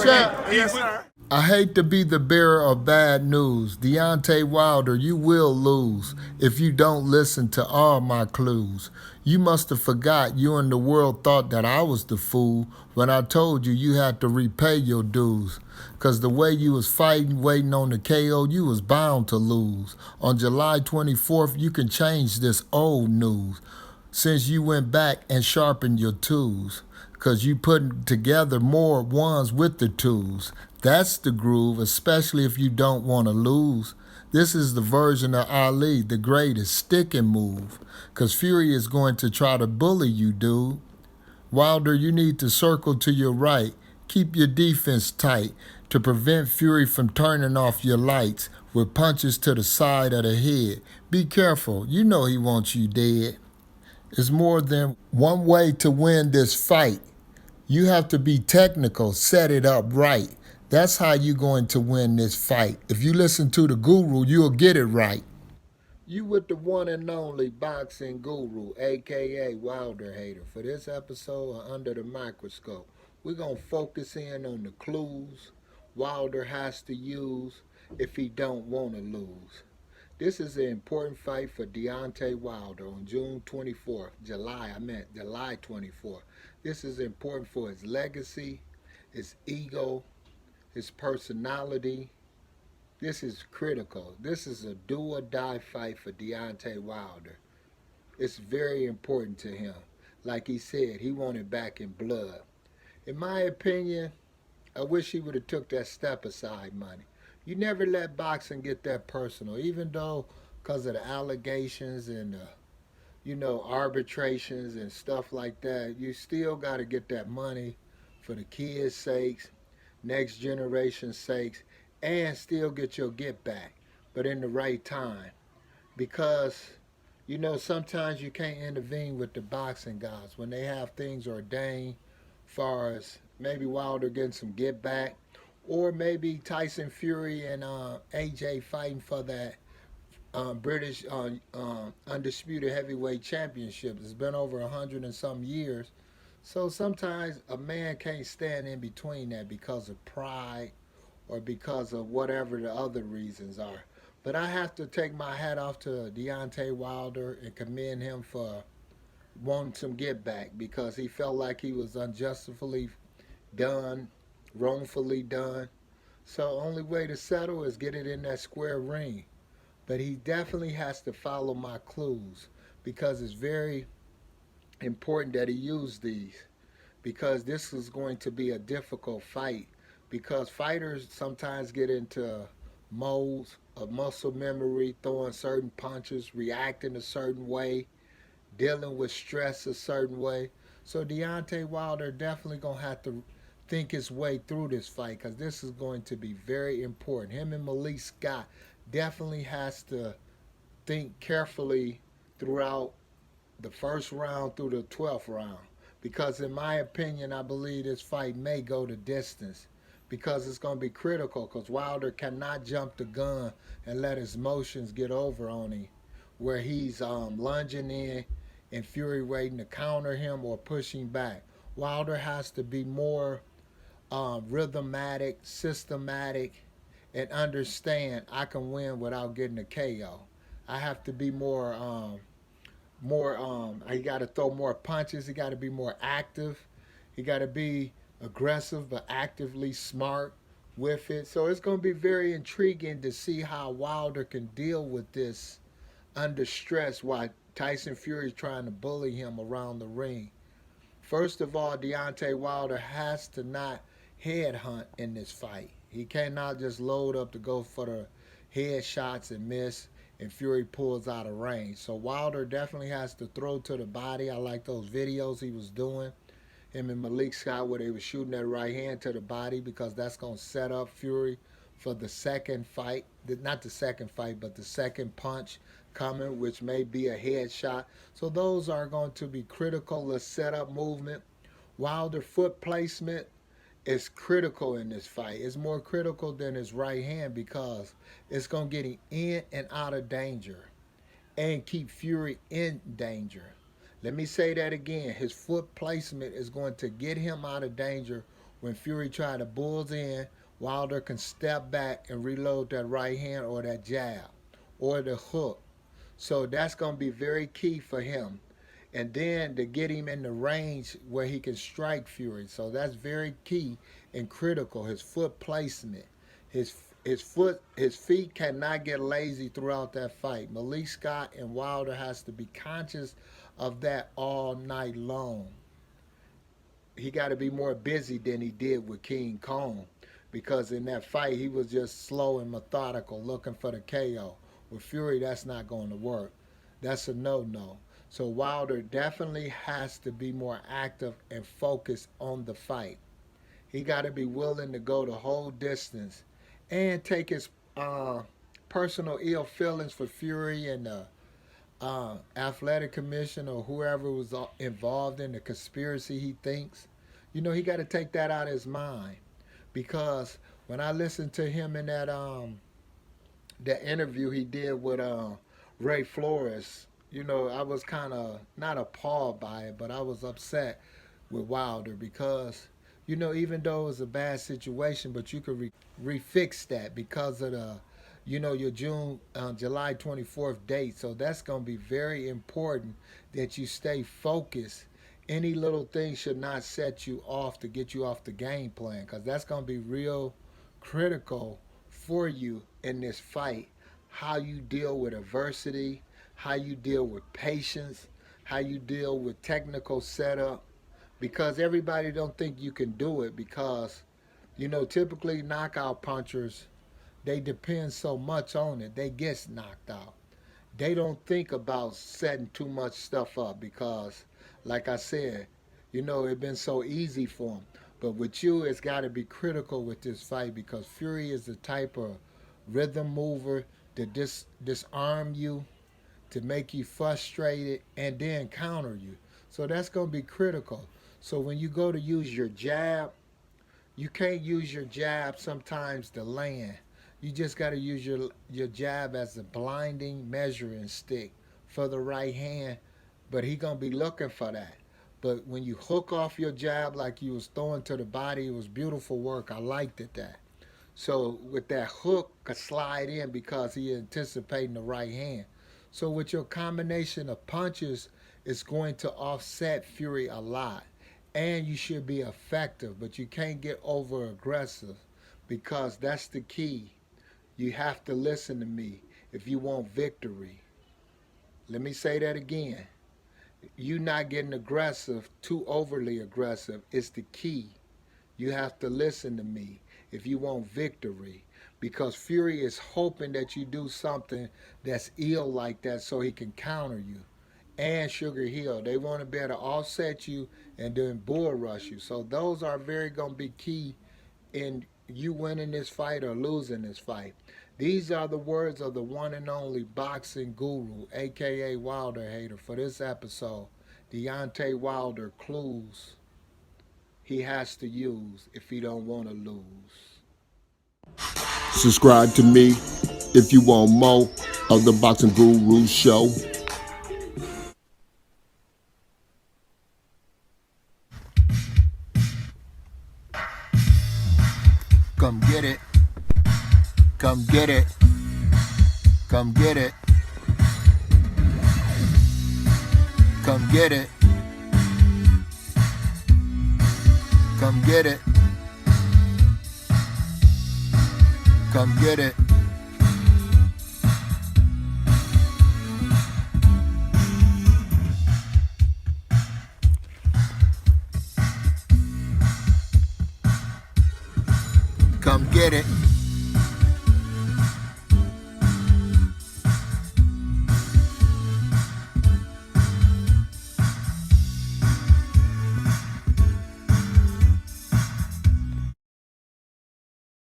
Champ. Yes, sir. I hate to be the bearer of bad news. Deontay Wilder, you will lose if you don't listen to all my clues. You must have forgot you and the world thought that I was the fool when I told you you had to repay your dues. Cause the way you was fighting, waiting on the KO, you was bound to lose. On July 24th, you can change this old news since you went back and sharpened your tools. Cause you putting together more ones with the twos. That's the groove, especially if you don't want to lose. This is the version of Ali, the greatest stick and move. Cause Fury is going to try to bully you, dude. Wilder, you need to circle to your right. Keep your defense tight to prevent Fury from turning off your lights with punches to the side of the head. Be careful, you know he wants you dead. There's more than one way to win this fight. You have to be technical, set it up right. That's how you're going to win this fight. If you listen to the guru, you'll get it right. You with the one and only boxing guru, aka WilderHater. For this episode of Under the Microscope, we're going to focus in on the clues Wilder has to use if he don't want to lose. This is an important fight for Deontay Wilder on June 24th, July 24th. This is important for his legacy, his ego, his personality. This is critical. This is a do or die fight for Deontay Wilder. It's very important to him. Like he said, he wanted back in blood. In my opinion, I wish he would have took that step aside money. You never let boxing get that personal, even though because of the allegations and arbitrations and stuff like that, you still got to get that money for the kids' sakes, next generation's sakes, and still get your get back, but in the right time. Because, sometimes you can't intervene with the boxing gods when they have things ordained, far as maybe Wilder getting some get back, or maybe Tyson Fury and AJ fighting for that British undisputed heavyweight championship. It's been over 100 and some years. So sometimes a man can't stand in between that because of pride or because of whatever the other reasons are. But I have to take my hat off to Deontay Wilder and commend him for wanting some get back because he felt like he was unjustly done, wrongfully done. So only way to settle is get it in that square ring. But he definitely has to follow my clues because it's very important that he use these because this is going to be a difficult fight because fighters sometimes get into modes of muscle memory, throwing certain punches, reacting a certain way, dealing with stress a certain way. So Deontay Wilder definitely going to have to think his way through this fight because this is going to be very important. Him and Malik Scott definitely has to think carefully throughout the first round through the 12th round. Because in my opinion, I believe this fight may go the distance because it's going to be critical because Wilder cannot jump the gun and let his motions get over on him where he's lunging in and Fury waiting to counter him or pushing back. Wilder has to be more rhythmatic, systematic, and understand I can win without getting a KO. I have to be he got to throw more punches. He got to be more active. He got to be aggressive but actively smart with it. So it's going to be very intriguing to see how Wilder can deal with this under stress while Tyson Fury is trying to bully him around the ring. First of all, Deontay Wilder has to not headhunt in this fight. He cannot just load up to go for the head shots and miss, and Fury pulls out of range. So Wilder definitely has to throw to the body. I like those videos he was doing, him and Malik Scott, where they were shooting that right hand to the body because that's going to set up Fury for the second fight. Not the second fight, but the second punch coming, which may be a headshot. So those are going to be critical. The setup movement. Wilder foot placement is critical in this fight. It's more critical than his right hand because it's going to get him in and out of danger and keep Fury in danger. Let me say that again. His foot placement is going to get him out of danger When Fury tried to bulls in, Wilder can step back and reload that right hand or that jab or the hook. So that's going to be very key for him. And then to get him in the range where he can strike Fury. So that's very key and critical. His foot placement. His feet cannot get lazy throughout that fight. Malik Scott and Wilder has to be conscious of that all night long. He got to be more busy than he did with King Kong, because in that fight he was just slow and methodical looking for the KO. With Fury, that's not going to work. That's a no-no. So Wilder definitely has to be more active and focused on the fight. He got to be willing to go the whole distance and take his personal ill feelings for Fury and the athletic commission or whoever was involved in the conspiracy he thinks. You know, he got to take that out of his mind, because when I listened to him in that interview he did with Ray Flores, you know, I was kind of not appalled by it, but I was upset with Wilder because, you know, even though it was a bad situation, but you could refix that because of the, you know, your July 24th date. So that's going to be very important that you stay focused. Any little thing should not set you off to get you off the game plan, because that's going to be real critical for you in this fight. How you deal with adversity, how you deal with patience, how you deal with technical setup, because everybody don't think you can do it, because, you know, typically knockout punchers, they depend so much on it. They get knocked out. They don't think about setting too much stuff up because, like I said, you know, it's been so easy for them. But with you, it's got to be critical with this fight, because Fury is the type of rhythm mover to disarm you, to make you frustrated, and then counter you. So that's going to be critical. So when you go to use your jab, you can't use your jab sometimes to land. You just got to use your jab as a blinding measuring stick for the right hand, but he going to be looking for that. But when you hook off your jab like you was throwing to the body, it was beautiful work. I liked it that. So with that hook could slide in because he anticipating the right hand. So with your combination of punches, it's going to offset Fury a lot. And you should be effective, but you can't get over aggressive, because that's the key. You have to listen to me if you want victory. Let me say that again. You not getting aggressive, too overly aggressive, is the key. You have to listen to me if you want victory, because Fury is hoping that you do something that's ill like that so he can counter you. And Sugar Hill, they want to be able to offset you and then bull rush you. So those are very going to be key in you winning this fight or losing this fight. These are the words of the one and only boxing guru, a.k.a. WilderHater, for this episode. Deontay Wilder clues he has to use if he don't want to lose. Subscribe to me if you want more of the Boxing Guru Show. Come get it. Come get it. Come get it. Come get it. Come get it. Come get it. Come get it.